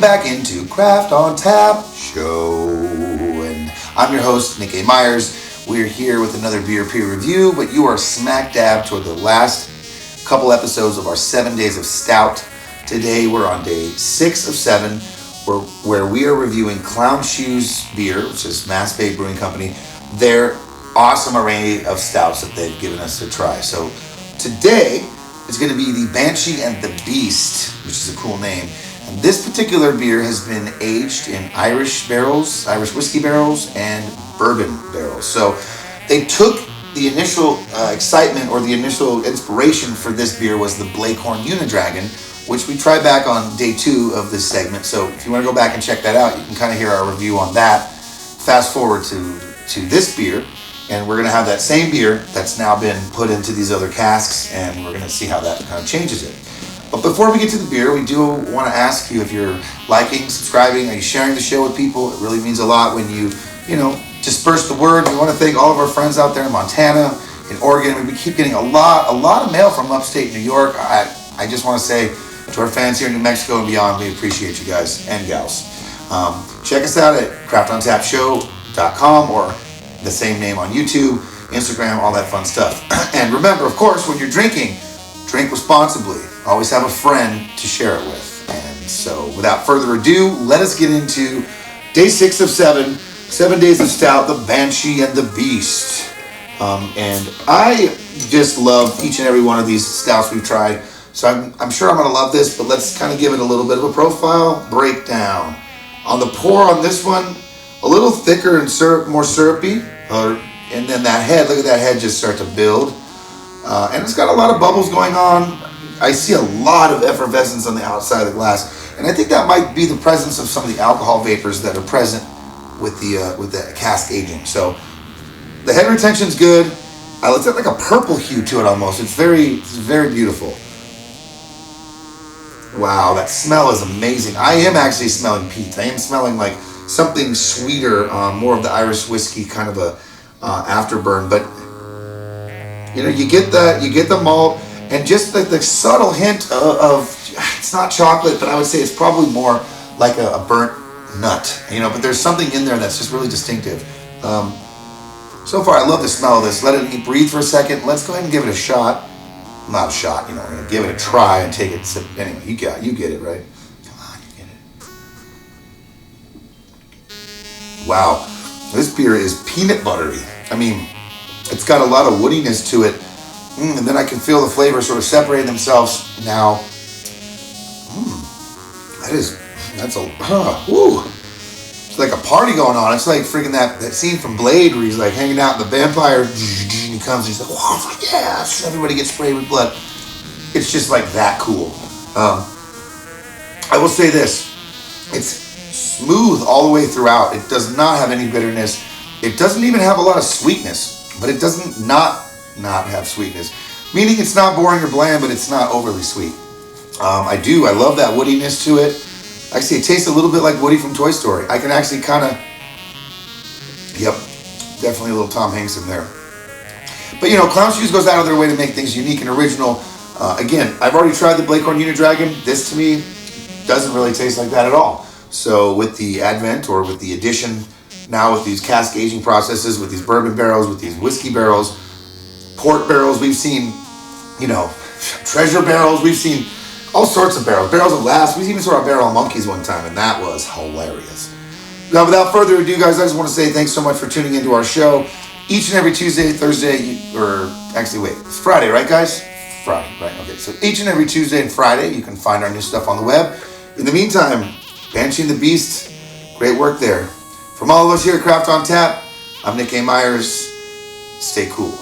back into Craft on Tap Show. And I'm your host, Nick A. Myers. We're here with another beer peer review, but you are smack dab toward the last couple episodes of our 7 Days of Stout. Today we're on day 6 of 7, where we are reviewing Clown Shoes Beer, which is Mass Bay Brewing Company, their awesome array of stouts that they've given us to try. So today it's going to be the Banshee and the Beast, which is a cool name. And this particular beer has been aged in Irish barrels, Irish whiskey barrels, and bourbon barrels. So they took the initial excitement or the initial inspiration for this beer was the Blaecorn Unidragon, which we tried back on day 2 of this segment. So if you want to go back and check that out, you can kind of hear our review on that. Fast forward to this beer, and we're going to have that same beer that's now been put into these other casks, and we're going to see how that kind of changes it. But before we get to the beer, we do want to ask you if you're liking, subscribing, are you sharing the show with people? It really means a lot when you disperse the word. We want to thank all of our friends out there in Montana, in Oregon. We keep getting a lot of mail from upstate New York. I just want to say to our fans here in New Mexico and beyond, we appreciate you guys and gals. Check us out at craftontapshow.com or the same name on YouTube, Instagram, all that fun stuff. And remember, of course, when you're drinking, drink responsibly. Always have a friend to share it with. And so without further ado, let us get into day 6 of 7, 7 Days of Stout, the Banshee and the Beast. And I just love each and every one of these stouts we've tried. So I'm sure I'm going to love this, but let's kind of give it a little bit of a profile breakdown. On the pour on this one, a little thicker and more syrupy. And then that head, look at that head just start to build. And it's got a lot of bubbles going on. I see a lot of effervescence on the outside of the glass. And I think that might be the presence of some of the alcohol vapors that are present with the cask aging. So the head retention's good. It's got like a purple hue to it almost. It's very beautiful. Wow, that smell is amazing. I am actually smelling peat. I am smelling like something sweeter, more of the Irish whiskey kind of a afterburn. But you get the malt and just the subtle hint of it's not chocolate, but I would say it's probably more like a burnt nut. But there's something in there that's just really distinctive. So far, I love the smell of this. Let it breathe for a second. Let's go ahead and give it a shot. Not a shot, we're gonna give it a try and take it. Anyway, you get it, right? Come on, you get it. Wow, this beer is peanut buttery. It's got a lot of woodiness to it, and then I can feel the flavors sort of separating themselves now. It's like a party going on. It's like freaking that scene from Blade where he's like hanging out in the vampire, and he comes and he's like, oh, yeah, everybody gets sprayed with blood. It's just like that cool. I will say this, it's smooth all the way throughout. It does not have any bitterness. It doesn't even have a lot of sweetness, but it doesn't not have sweetness. Meaning it's not boring or bland, but it's not overly sweet. I love that woodiness to it. Actually, it tastes a little bit like Woody from Toy Story. I can actually definitely a little Tom Hanks in there. But Clown Shoes goes out of their way to make things unique and original. Again, I've already tried the Blaecorn Unidragon. This to me doesn't really taste like that at all. So with the advent or with the addition now with these cask aging processes, with these bourbon barrels, with these whiskey barrels, port barrels, we've seen, treasure barrels, we've seen all sorts of barrels of laughs. We even saw a barrel of monkeys one time, and that was hilarious. Now, without further ado, guys, I just want to say thanks so much for tuning into our show. Each and every Tuesday, Thursday, it's Friday, right, guys? Friday, right? Okay, so each and every Tuesday and Friday, you can find our new stuff on the web. In the meantime, Banshee and the Beast, great work there. From all of us here at Craft on Tap, I'm Nick A. Myers. Stay cool.